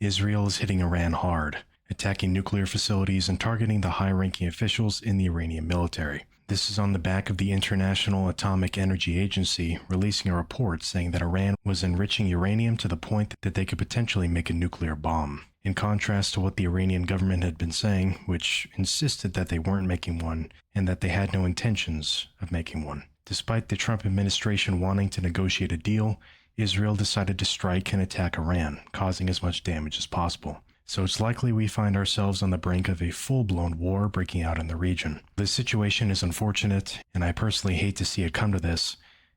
Israel is hitting Iran hard, attacking nuclear facilities and targeting the high-ranking officials in the Iranian military. This is on the back of the International Atomic Energy Agency releasing a report saying that Iran was enriching uranium to the point that they could potentially make a nuclear bomb. In contrast to what the Iranian government had been saying, which insisted that they weren't making one and that they had no intentions of making one. Despite the Trump administration wanting to negotiate a deal, Israel decided to strike and attack Iran, causing as much damage as possible. So it's likely we find ourselves on the brink of a full-blown war breaking out in the region. This situation is unfortunate, and I personally hate to see it come to this,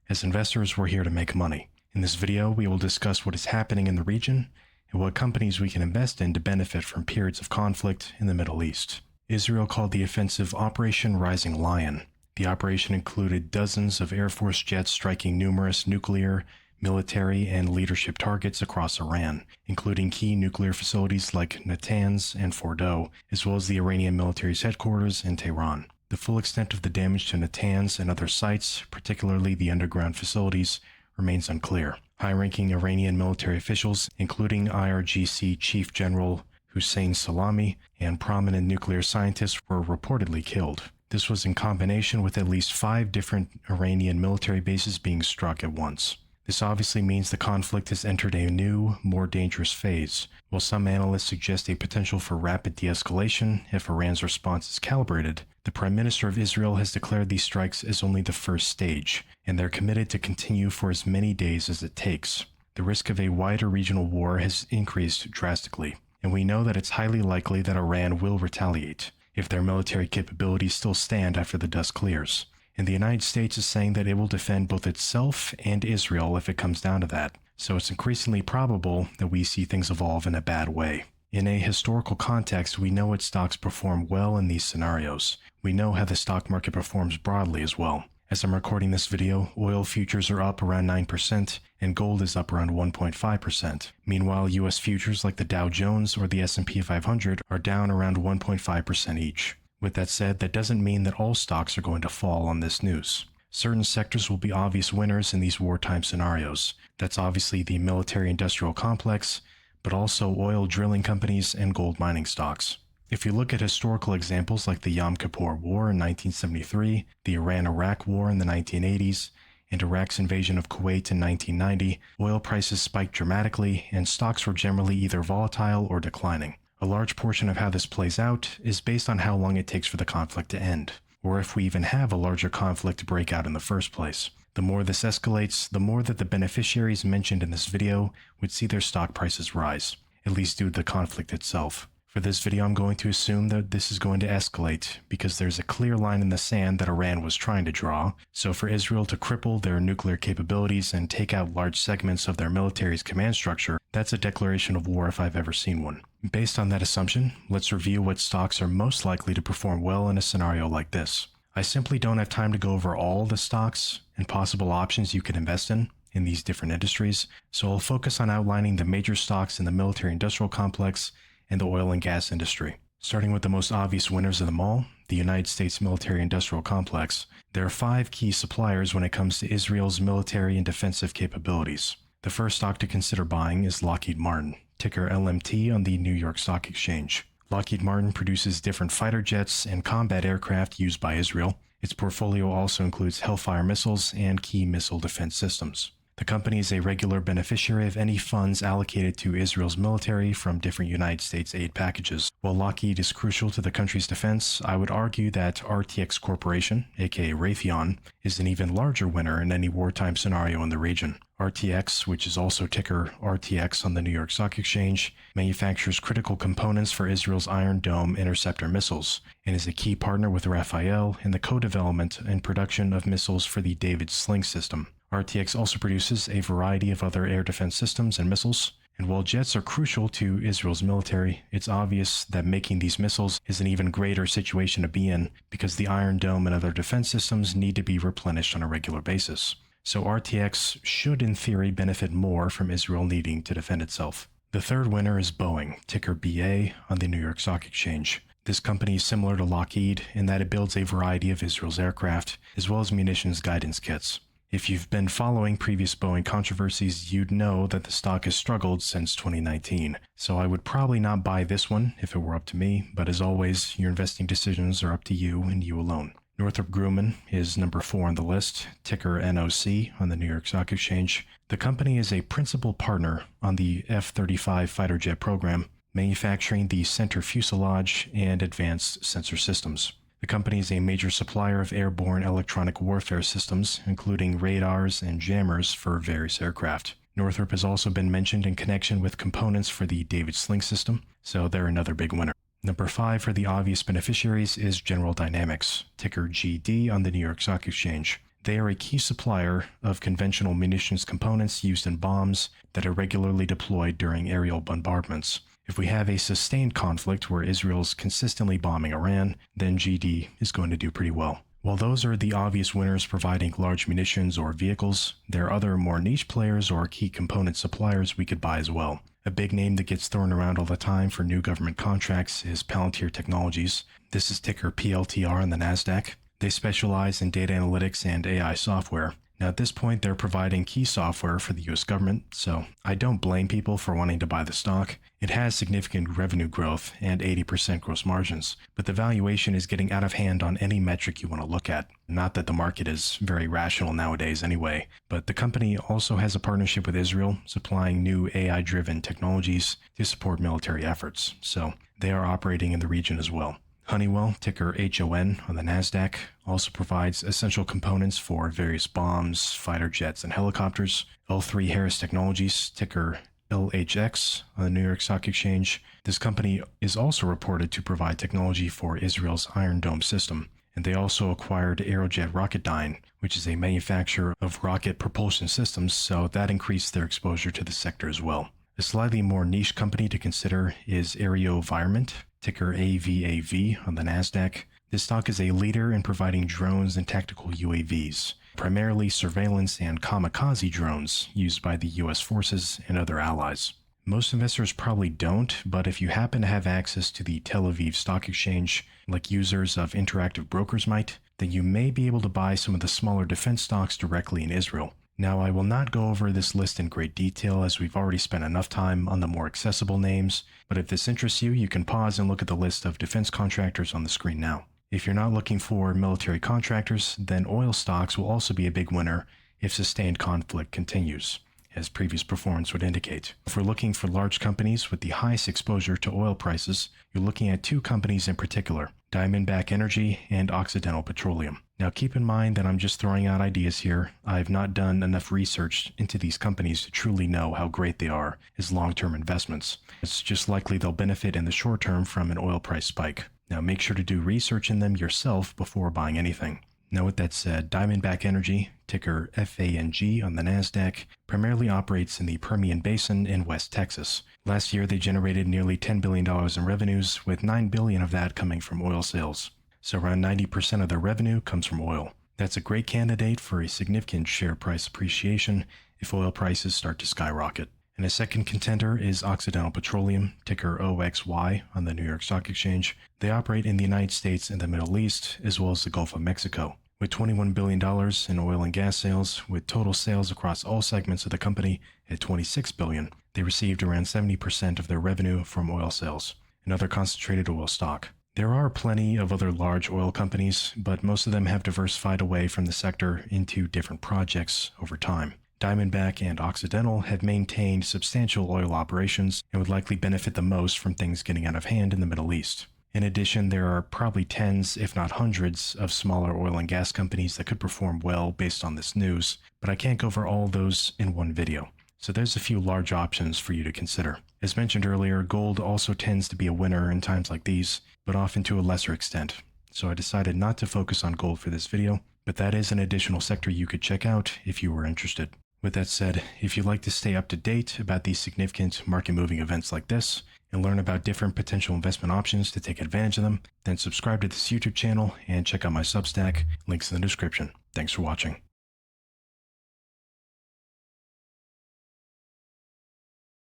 as investors we're here to make money. In this video, we will discuss what is happening in the region and what companies we can invest in to benefit from periods of conflict in the Middle East. Israel called the offensive Operation Rising Lion. The operation included dozens of Air Force jets striking numerous nuclear, military, and leadership targets across Iran, including key nuclear facilities like Natanz and Fordow, as well as the Iranian military's headquarters in Tehran. The full extent of the damage to Natanz and other sites, particularly the underground facilities, remains unclear. High-ranking Iranian military officials, including IRGC Chief General Hussein Salami and prominent nuclear scientists, were reportedly killed. This was in combination with at least 5 different Iranian military bases being struck at once. This obviously means the conflict has entered a new, more dangerous phase. While some analysts suggest a potential for rapid de-escalation if Iran's response is calibrated, the Prime Minister of Israel has declared these strikes as only the first stage, and they're committed to continue for as many days as it takes. The risk of a wider regional war has increased drastically, and we know that it's highly likely that Iran will retaliate, if their military capabilities still stand after the dust clears. And the United States is saying that it will defend both itself and Israel if it comes down to that. So it's increasingly probable that we see things evolve in a bad way. In a historical context, we know its stocks perform well in these scenarios. We know how the stock market performs broadly as well. As I'm recording this video, oil futures are up around 9% and gold is up around 1.5%. Meanwhile, US futures like the Dow Jones or the S&P 500 are down around 1.5% each. With that said, that doesn't mean that all stocks are going to fall on this news. Certain sectors will be obvious winners in these wartime scenarios. That's obviously the military-industrial complex, but also oil drilling companies and gold mining stocks. If you look at historical examples like the Yom Kippur War in 1973, the Iran-Iraq War in the 1980s, and Iraq's invasion of Kuwait in 1990, oil prices spiked dramatically and stocks were generally either volatile or declining. A large portion of how this plays out is based on how long it takes for the conflict to end, or if we even have a larger conflict break out in the first place. The more this escalates, the more that the beneficiaries mentioned in this video would see their stock prices rise, at least due to the conflict itself. For this video, I'm going to assume that this is going to escalate because there's a clear line in the sand that Iran was trying to draw. So for Israel to cripple their nuclear capabilities and take out large segments of their military's command structure, that's a declaration of war if I've ever seen one. Based on that assumption, let's review what stocks are most likely to perform well in a scenario like this. I simply don't have time to go over all the stocks and possible options you can invest in these different industries, so I'll focus on outlining the major stocks in the military-industrial complex and the oil and gas industry. Starting with the most obvious winners of them all, the United States military-industrial complex, there are 5 key suppliers when it comes to Israel's military and defensive capabilities. The first stock to consider buying is Lockheed Martin, ticker LMT on the New York Stock Exchange. Lockheed Martin produces different fighter jets and combat aircraft used by Israel. Its portfolio also includes Hellfire missiles and key missile defense systems. The company is a regular beneficiary of any funds allocated to Israel's military from different United States aid packages. While Lockheed is crucial to the country's defense, I would argue that RTX Corporation, aka Raytheon, is an even larger winner in any wartime scenario in the region. RTX, which is also ticker RTX on the New York Stock Exchange, manufactures critical components for Israel's Iron Dome interceptor missiles, and is a key partner with Rafael in the co-development and production of missiles for the David Sling system. RTX also produces a variety of other air defense systems and missiles, and while jets are crucial to Israel's military, it's obvious that making these missiles is an even greater situation to be in because the Iron Dome and other defense systems need to be replenished on a regular basis. So RTX should in theory benefit more from Israel needing to defend itself. The third winner is Boeing, ticker BA on the New York Stock Exchange. This company is similar to Lockheed in that it builds a variety of Israel's aircraft, as well as munitions guidance kits. If you've been following previous Boeing controversies, you'd know that the stock has struggled since 2019, so I would probably not buy this one if it were up to me, but as always, your investing decisions are up to you and you alone. Northrop Grumman is number 4 on the list, ticker NOC on the New York Stock Exchange. The company is a principal partner on the F-35 fighter jet program, manufacturing the center fuselage and advanced sensor systems. The company is a major supplier of airborne electronic warfare systems, including radars and jammers for various aircraft. Northrop has also been mentioned in connection with components for the David Sling system, so they're another big winner. Number 5 for the obvious beneficiaries is General Dynamics, ticker GD on the New York Stock Exchange. They are a key supplier of conventional munitions components used in bombs that are regularly deployed during aerial bombardments. If we have a sustained conflict where Israel's consistently bombing Iran, then GD is going to do pretty well. While those are the obvious winners providing large munitions or vehicles, there are other more niche players or key component suppliers we could buy as well. A big name that gets thrown around all the time for new government contracts is Palantir Technologies. This is ticker PLTR on the Nasdaq. They specialize in data analytics and AI software. Now at this point, they're providing key software for the US government, so I don't blame people for wanting to buy the stock. It has significant revenue growth and 80% gross margins, but the valuation is getting out of hand on any metric you want to look at. Not that the market is very rational nowadays anyway, but the company also has a partnership with Israel, supplying new AI-driven technologies to support military efforts, so they are operating in the region as well. Honeywell, ticker HON on the Nasdaq, also provides essential components for various bombs, fighter jets, and helicopters. L3 Harris Technologies, ticker LHX on the New York Stock Exchange. This company is also reported to provide technology for Israel's Iron Dome system, and they also acquired Aerojet Rocketdyne, which is a manufacturer of rocket propulsion systems, so that increased their exposure to the sector as well. A slightly more niche company to consider is AeroVironment, ticker AVAV on the Nasdaq. This stock is a leader in providing drones and tactical UAVs, primarily surveillance and kamikaze drones used by the US forces and other allies. Most investors probably don't, but if you happen to have access to the Tel Aviv Stock Exchange, like users of Interactive Brokers might, then you may be able to buy some of the smaller defense stocks directly in Israel. Now, I will not go over this list in great detail as we've already spent enough time on the more accessible names, but if this interests you, you can pause and look at the list of defense contractors on the screen now. If you're not looking for military contractors, then oil stocks will also be a big winner if sustained conflict continues, as previous performance would indicate. If we're looking for large companies with the highest exposure to oil prices, you're looking at 2 companies in particular, Diamondback Energy and Occidental Petroleum. Now keep in mind that I'm just throwing out ideas here. I've not done enough research into these companies to truly know how great they are as long-term investments. It's just likely they'll benefit in the short term from an oil price spike. Now make sure to do research in them yourself before buying anything. Now with that said, Diamondback Energy, ticker FANG on the Nasdaq, primarily operates in the Permian Basin in West Texas. Last year they generated nearly $10 billion in revenues, with $9 billion of that coming from oil sales. So around 90% of their revenue comes from oil. That's a great candidate for a significant share price appreciation if oil prices start to skyrocket. And a second contender is Occidental Petroleum, ticker OXY on the New York Stock Exchange. They operate in the United States and the Middle East, as well as the Gulf of Mexico. With $21 billion in oil and gas sales, with total sales across all segments of the company at $26 billion, they received around 70% of their revenue from oil sales, another concentrated oil stock. There are plenty of other large oil companies, but most of them have diversified away from the sector into different projects over time. Diamondback and Occidental have maintained substantial oil operations and would likely benefit the most from things getting out of hand in the Middle East. In addition, there are probably tens, if not hundreds, of smaller oil and gas companies that could perform well based on this news, but I can't go over all those in one video. So there's a few large options for you to consider. As mentioned earlier, gold also tends to be a winner in times like these, but often to a lesser extent. So I decided not to focus on gold for this video, but that is an additional sector you could check out if you were interested. With that said, if you'd like to stay up to date about these significant market-moving events like this, and learn about different potential investment options to take advantage of them, then subscribe to this YouTube channel and check out my Substack, links in the description. Thanks for watching.